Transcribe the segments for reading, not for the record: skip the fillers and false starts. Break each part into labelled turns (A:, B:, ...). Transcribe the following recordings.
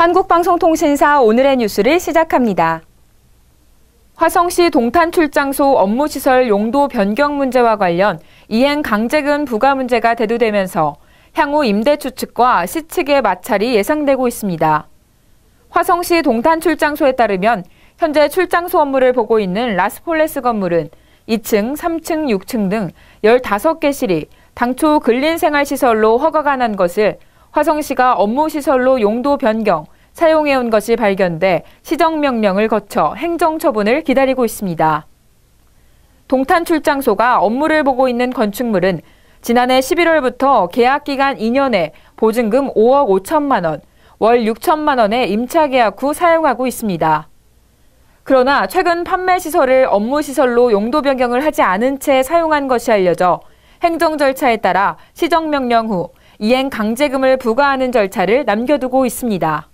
A: 한국방송통신사 오늘의 뉴스를 시작합니다. 화성시 동탄 출장소 업무시설 용도 변경 문제와 관련 이행 강제금 부과 문제가 대두되면서 향후 임대 주측과 시 측의 마찰이 예상되고 있습니다. 화성시 동탄 출장소에 따르면 현재 출장소 업무를 보고 있는 라스폴레스 건물은 2층, 3층, 6층 등 15개실이 당초 근린생활시설로 허가가 난 것을 화성시가 업무시설로 용도 변경, 사용해온 것이 발견돼 시정명령을 거쳐 행정처분을 기다리고 있습니다. 동탄 출장소가 업무를 보고 있는 건축물은 지난해 11월부터 계약기간 2년에 보증금 5억 5천만 원, 월 6천만 원의 임차계약 후 사용하고 있습니다. 그러나 최근 판매시설을 업무시설로 용도 변경을 하지 않은 채 사용한 것이 알려져 행정 절차에 따라 시정명령 후 이행 강제금을 부과하는 절차를 남겨두고 있습니다.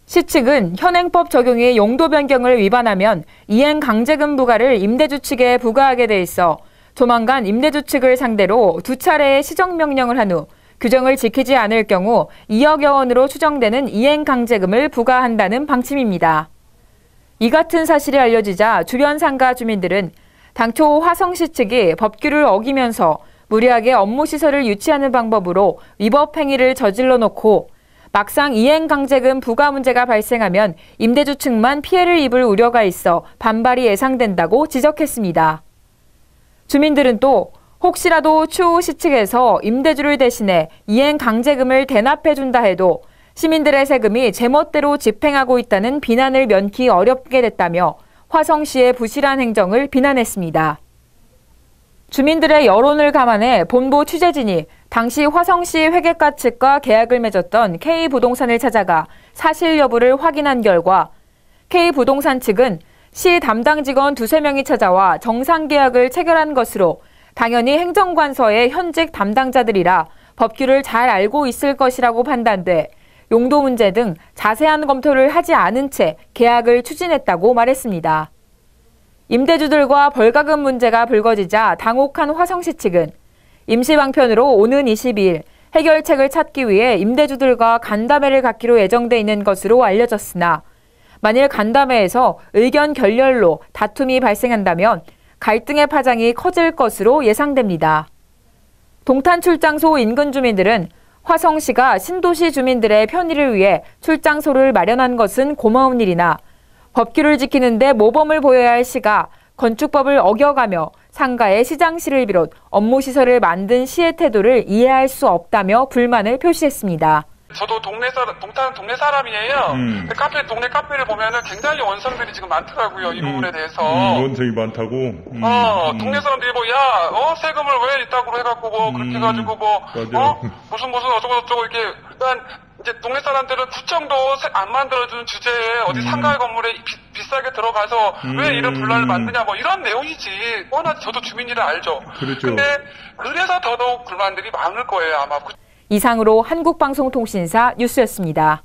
A: 시 측은 현행법 적용의 용도 변경을 위반하면 이행 강제금 부과를 임대주 측에 부과하게 돼 있어 조만간 임대주 측을 상대로 2차례의 시정명령을 한 후 규정을 지키지 않을 경우 2억여 원으로 추정되는 이행 강제금을 부과한다는 방침입니다. 이 같은 사실이 알려지자 주변 상가 주민들은 당초 화성시 측이 법규를 어기면서 무리하게 업무시설을 유치하는 방법으로 위법 행위를 저질러 놓고 막상 이행 강제금 부과 문제가 발생하면 임대주 측만 피해를 입을 우려가 있어 반발이 예상된다고 지적했습니다. 주민들은 또 혹시라도 추후 시 측에서 임대주를 대신해 이행 강제금을 대납해준다 해도 시민들의 세금이 제멋대로 집행하고 있다는 비난을 면키 어렵게 됐다며 화성시의 부실한 행정을 비난했습니다. 주민들의 여론을 감안해 본부 취재진이 당시 화성시 회계과 측과 계약을 맺었던 K부동산을 찾아가 사실 여부를 확인한 결과 K부동산 측은 시 담당 직원 2~3명이 찾아와 정상 계약을 체결한 것으로 당연히 행정관서의 현직 담당자들이라 법규를 잘 알고 있을 것이라고 판단돼 용도 문제 등 자세한 검토를 하지 않은 채 계약을 추진했다고 말했습니다. 임대주들과 벌가금 문제가 불거지자 당혹한 화성시 측은 임시방편으로 오는 22일 해결책을 찾기 위해 임대주들과 간담회를 갖기로 예정돼 있는 것으로 알려졌으나 만일 간담회에서 의견 결렬로 다툼이 발생한다면 갈등의 파장이 커질 것으로 예상됩니다. 동탄 출장소 인근 주민들은 화성시가 신도시 주민들의 편의를 위해 출장소를 마련한 것은 고마운 일이나 법규를 지키는 데 모범을 보여야 할 시가 건축법을 어겨가며 상가의 시장실을 비롯 업무시설을 만든 시의 태도를 이해할 수 없다며 불만을 표시했습니다.
B: 저도 동탄 동네 사람이에요. 동네 카페를 보면은 굉장히 원성들이 지금 많더라고요. 이 부분에 대해서.
C: 원성이 많다고?
B: 동네 사람들이 세금을 왜 이따구로 해갖고 그렇게 해가지고 무슨 어쩌고 이렇게 일단 이제 동네 사람들은 구청도 안 만들어주는 주제에 어디 상가 건물에 비싸게 들어가서 왜 이런 분란을 만드냐 이런 내용이지. 워낙 저도 주민이라 알죠.
C: 그렇죠.
B: 근데 그래서 더더욱 불만들이 많을 거예요 아마.
A: 이상으로 한국방송통신사 뉴스였습니다.